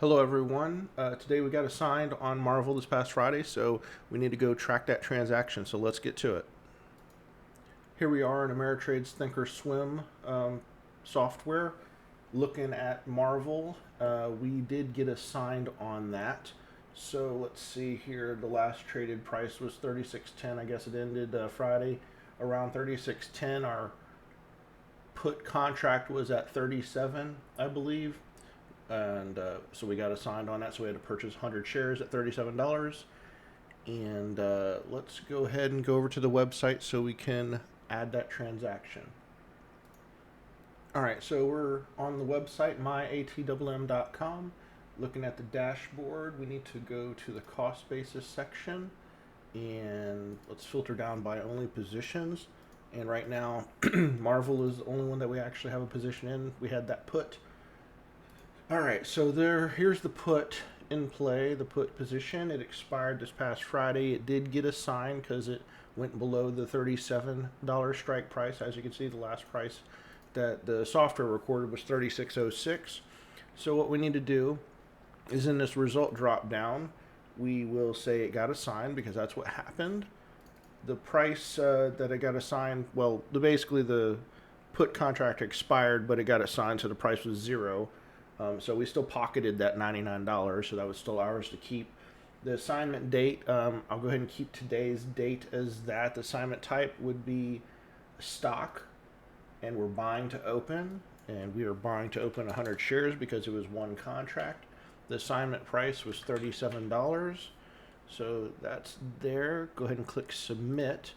Hello, everyone. Today we got assigned on Marvell this past Friday, so we need to go track that transaction. So let's get to it. Here we are in Ameritrade's Thinkorswim software, looking at Marvell. We did get assigned on that. So let's see here. The last traded price was 36.10. I guess it ended Friday around 36.10. Our put contract was at 37, I believe. And so we got assigned on that. So we had to purchase 100 shares at $37. And let's go ahead and go over to the website so we can add that transaction. All right, so we're on the website, myatwm.com. Looking at the dashboard, we need to go to the cost basis section. And let's filter down by only positions. And right now, Marvell is the only one that we actually have a position in. We had that put. All right, so here's the put in play, the put position. It expired this past Friday. It did get assigned because it went below the $37 strike price. As you can see, the last price that the software recorded was 36.06. So what we need to do is in this result drop down, we will say it got assigned because that's what happened. The price that it got assigned, well, basically the put contract expired, but it got assigned, so the price was zero. So we still pocketed that $99, so that was still ours to keep. The assignment date, I'll go ahead and keep today's date as that. The assignment type would be stock, and we're buying to open, and we are buying to open 100 shares because it was one contract. The assignment price was $37, so that's there. Go ahead and click submit.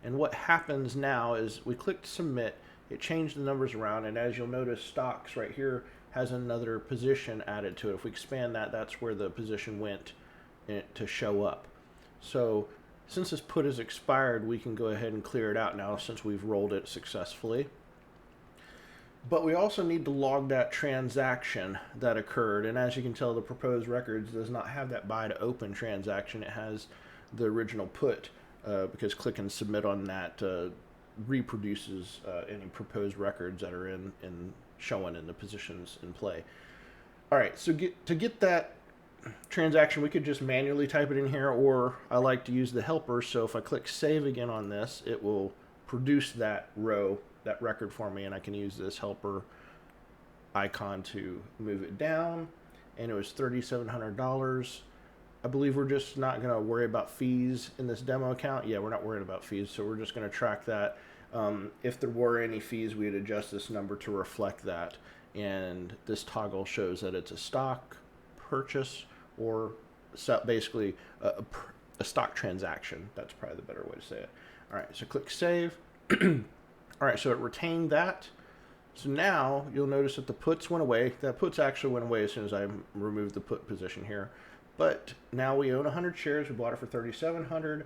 And what happens now is we clicked submit, it changed the numbers around, and as you'll notice, stocks right here has another position added to it. If we expand that, that's where the position went to show up. So since this put is expired, we can go ahead and clear it out now since we've rolled it successfully. But we also need to log that transaction that occurred. And as you can tell, the proposed records does not have that buy to open transaction. It has the original put because click and submit on that reproduces any proposed records that are in showing in the positions in play. All right, so to get that transaction, we could just manually type it in here, or I like to use the helper. So if I click save again on this, it will produce that row, that record for me, and I can use this helper icon to move it down. And it was $3,700. I believe we're just not going to worry about fees in this demo account. Yeah, we're not worried about fees, so we're just going to track that. If there were any fees, we'd adjust this number to reflect that. And this toggle shows that it's a stock purchase or basically a stock transaction. That's probably the better way to say it. All right, so click save. All right, so it retained that. So now you'll notice that the puts went away. That puts actually went away as soon as I removed the put position here. But now we own 100 shares. We bought it for $3,700.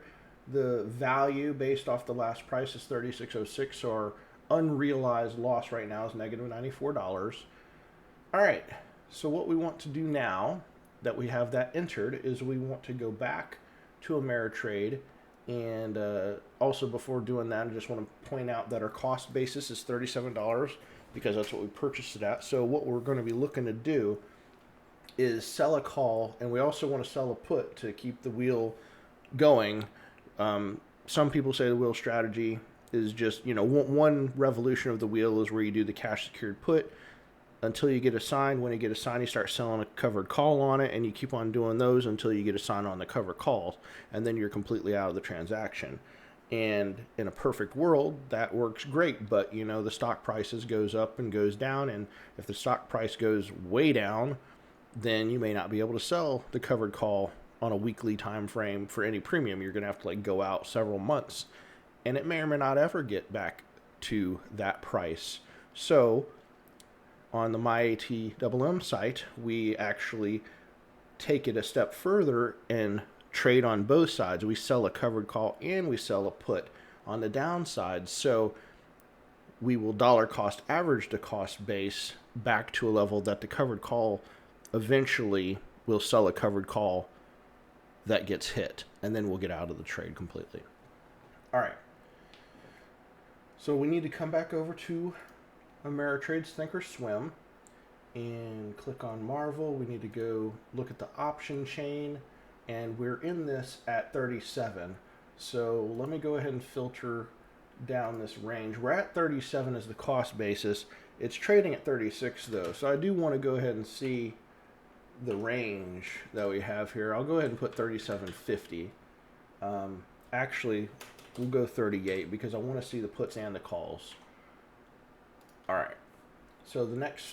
The value based off the last price is 36.06. So our unrealized loss right now is negative $94. All right. So what we want to do now that we have that entered is we want to go back to Ameritrade. And also before doing that, I just want to point out that our cost basis is $37 because that's what we purchased it at. So what we're going to be looking to do is sell a call, and we also want to sell a put to keep the wheel going. Some people say the wheel strategy is just, one revolution of the wheel is where you do the cash secured put until you get assigned. When you get assigned, you start selling a covered call on it, and you keep on doing those until you get assigned on the covered calls, and then you're completely out of the transaction. And in a perfect world, that works great, but the stock prices goes up and goes down, and if the stock price goes way down, then you may not be able to sell the covered call on a weekly time frame for any premium. You're going to have to go out several months, and it may or may not ever get back to that price. So on the MyATWM site, we actually take it a step further and trade on both sides. We sell a covered call and we sell a put on the downside. So we will dollar cost average the cost base back to a level that the covered call eventually will sell a covered call that gets hit, and then we'll get out of the trade completely. All right. So we need to come back over to Ameritrade's Thinkorswim, and click on Marvell. We need to go look at the option chain, and we're in this at 37. So let me go ahead and filter down this range. We're at 37 as the cost basis. It's trading at 36 though, so I do want to go ahead and see the range that we have here. I'll go ahead and put 37.50. Actually, we'll go 38 because I want to see the puts and the calls. All right. So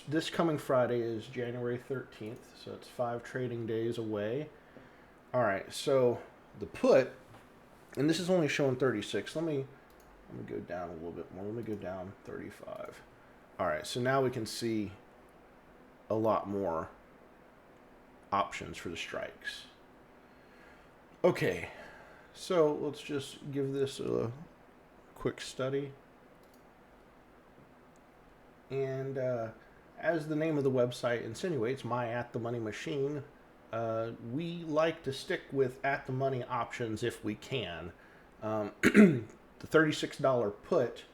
this coming Friday is January 13th, so it's 5 trading days away. All right. So the put, and this is only showing 36. Let me go down a little bit more. Let me go down 35. All right. So now we can see a lot more options for the strikes. Okay, so let's just give this a quick study. And as the name of the website insinuates, my at the money machine, we like to stick with at the money options if we can. The $36 put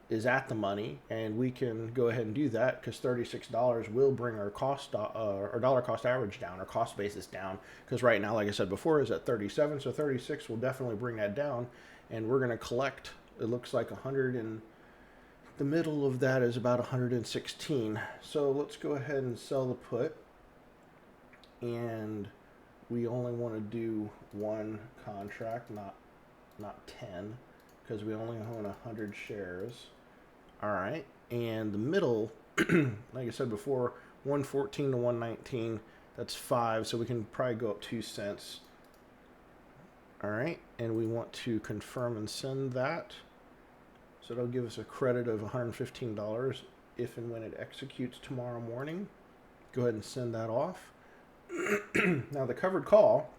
is at the money, and we can go ahead and do that because $36 will bring our our dollar cost average down, our cost basis down, because right now, like I said before, is at 37, so 36 will definitely bring that down, and we're going to collect, it looks like 100, and the middle of that is about 116. So let's go ahead and sell the put, and we only want to do one contract, not 10, because we only own 100 shares. All right, and the middle, like I said before, 114 to 119, that's 5, so we can probably go up 2 cents. All right, and we want to confirm and send that. So it'll give us a credit of $115 if and when it executes tomorrow morning. Go ahead and send that off. Now the covered call,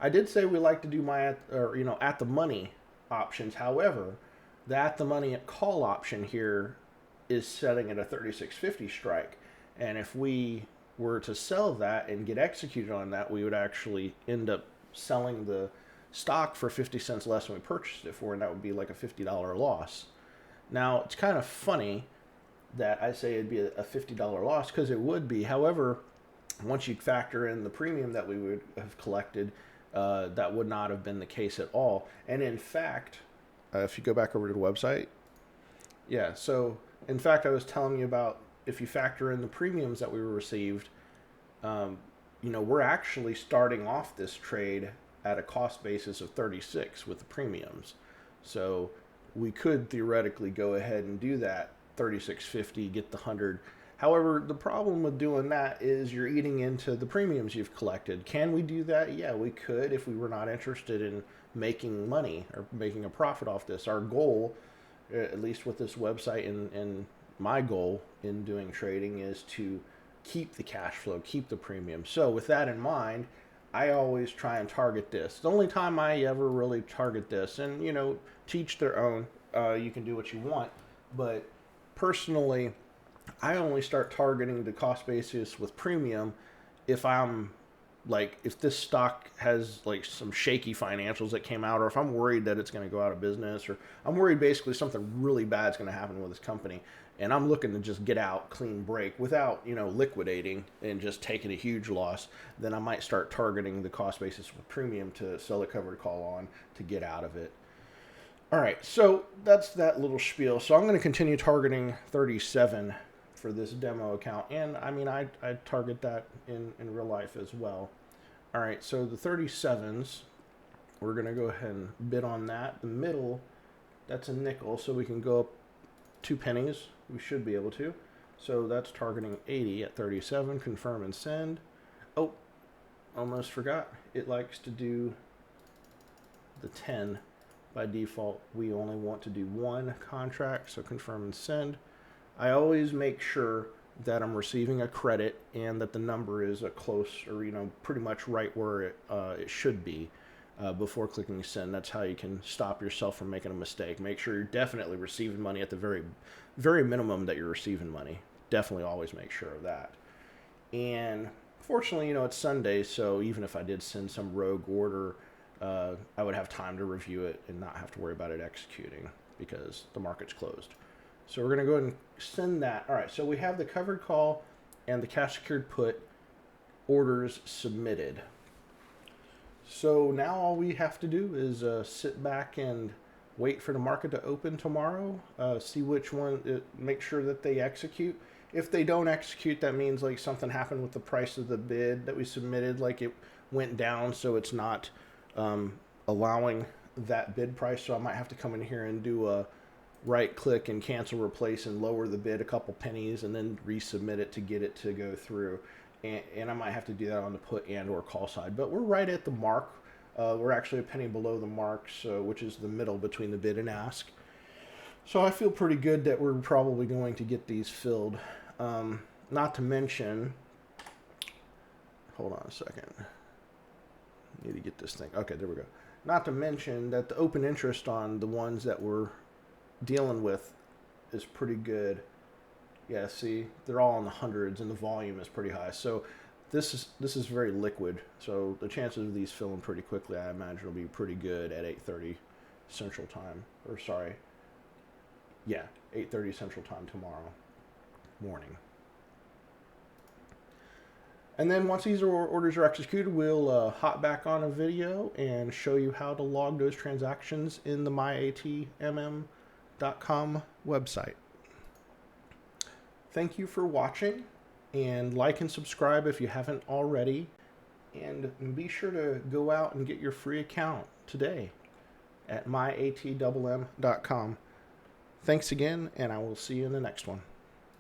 I did say we like to do at the money options. However, the at the money call option here is setting at a 36.50 strike, and if we were to sell that and get executed on that, we would actually end up selling the stock for 50 cents less than we purchased it for, and that would be like a $50 loss. Now, it's kind of funny that I say it'd be a $50 loss, because it would be. However, once you factor in the premium that we would have collected, that would not have been the case at all. And in fact, if you go back over to the website, yeah, so in fact, I was telling you about, if you factor in the premiums that we received, we're actually starting off this trade at a cost basis of 36 with the premiums. So we could theoretically go ahead and do that 36.50, get the 100. However, the problem with doing that is you're eating into the premiums you've collected. Can we do that? Yeah, we could, if we were not interested in making money or making a profit off this. Our goal, at least with this website, and my goal in doing trading, is to keep the cash flow, keep the premium. So with that in mind, I always try and target this. The only time I ever really target this, and teach their own, you can do what you want, but personally, I only start targeting the cost basis with premium if if this stock has like some shaky financials that came out, or if I'm worried that it's going to go out of business, or I'm worried basically something really bad is going to happen with this company, and I'm looking to just get out, clean break without, liquidating and just taking a huge loss, then I might start targeting the cost basis with premium to sell a covered call on to get out of it. All right, so that's that little spiel. So I'm going to continue targeting 37 for this demo account, and I target that in real life as well. All right, so the 37s, we're going to go ahead and bid on that. The middle, that's a nickel, so we can go up 2 pennies. We should be able to. So that's targeting 80 at 37. Confirm and send. Oh, almost forgot. It likes to do the 10 by default. We only want to do one contract, so confirm and send. I always make sure that I'm receiving a credit and that the number is a close, or pretty much right where it should be before clicking send. That's how you can stop yourself from making a mistake. Make sure you're definitely receiving money at the very, very minimum that you're receiving money. Definitely always make sure of that. And fortunately, it's Sunday, so even if I did send some rogue order, I would have time to review it and not have to worry about it executing because the market's closed. So we're going to go ahead and send that. All right, so we have the covered call and the cash secured put orders submitted. So now all we have to do is sit back and wait for the market to open tomorrow, see which one, make sure that they execute. If they don't execute, that means like something happened with the price of the bid that we submitted, like it went down, so it's not allowing that bid price. So I might have to come in here and do a right click and cancel replace and lower the bid a couple pennies and then resubmit it to get it to go through. And I might have to do that on the put and or call side, but we're right at the mark. We're actually a penny below the mark, so which is the middle between the bid and ask. So I feel pretty good that we're probably going to get these filled. Not to mention, hold on a second. Need to get this thing. Okay, there we go. Not to mention that the open interest on the ones that we're dealing with is pretty good. Yeah, see, they're all in the hundreds and the volume is pretty high. So this is very liquid. So the chances of these filling pretty quickly, I imagine, will be pretty good at 8:30 Central Time. Or sorry, yeah, 8:30 Central Time tomorrow morning. And then once these orders are executed, we'll hop back on a video and show you how to log those transactions in the myatmm.com website. Thank you for watching, and like and subscribe if you haven't already, and be sure to go out and get your free account today at myatmm.com. Thanks again, and I will see you in the next one.